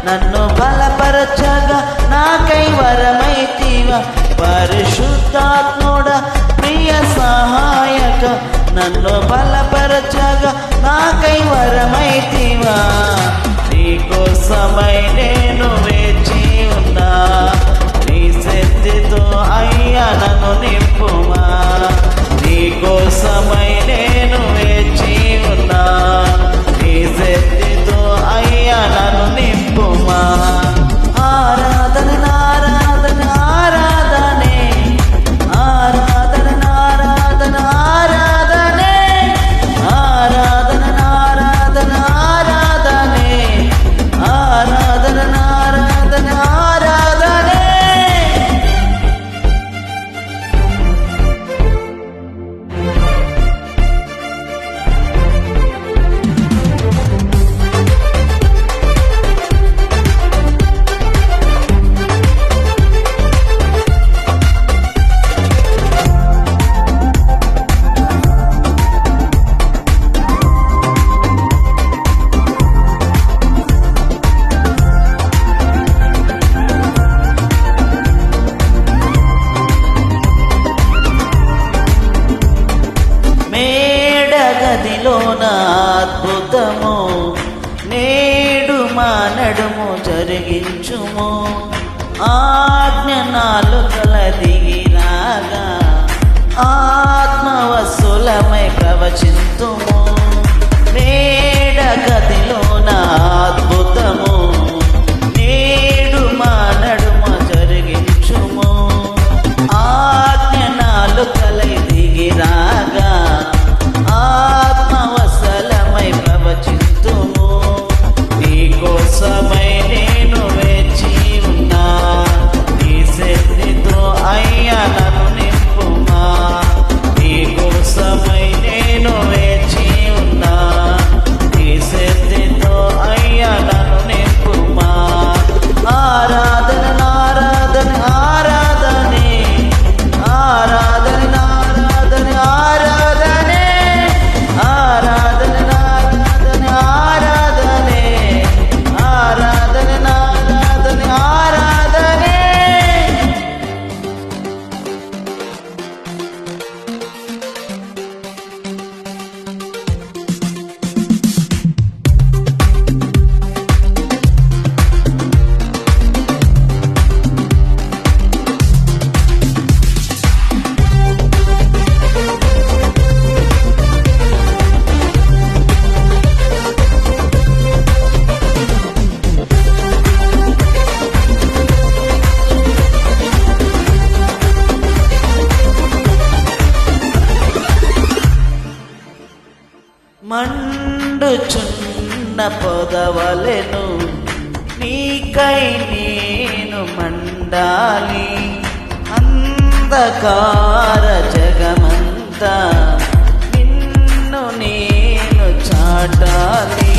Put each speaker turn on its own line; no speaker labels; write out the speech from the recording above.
నన్ను బలపరచగా నాకై వరమైతివా. పరిశుద్ధాత్ముడా ప్రియ సహాయక నన్ను బలపరచగా నాకై వరమైతివా. నీకోసమై నేను వేచి ఉన్నా, నీ శక్తితో అయ్యా నన్ను నింపుమా. నీకోసమై నేను వేచి ఉన్నా, నీ శక్తితో అయ్యా నన్ను నింపుమా. ఆరాధన ఆరాధన ఆరాధనే, ఆరాధన ఆరాధన ఆరాధనే, ఆరాధన ఆరాధన ఆరాధనే, ఆరాధన ఆరాధన ఆరాధనే. మేడగదిలోన అద్భుతము నేడు మా నడుము జరిగించుము. ఆజ్ఞ నాలుకల దిగిరాగా ఆత్మవశులమై ప్రవచింతుము. మేడగదిలోన అద్భుతము నేడు మా నడుము జరిగించుము. ఆజ్ఞ నాలుకలై దిగిరాగా ఆత్మవశలమై ప్రవచింతుము. నీకోసమై నేను వేచి ఉన్నా, నీ శక్తితో అయ్యా నన్ను నింపుమా. నీకోసమై నేను వేచి ఉన్నా, నీ శక్తితో అయ్యా నన్ను నింపుమా. ఆరాధన ఆరాధన ఆరాధనే, ఆరాధన ఆరాధన ఆరాధనే, ఆరాధన ఆరాధన ఆరాధనే, ఆరాధన ఆరాధన ఆరాధనే. మండుచున్న పొదవలెను నీకై నేను మండాలి. అంధకార జగమంతా నిన్ను నేను చాటాలి.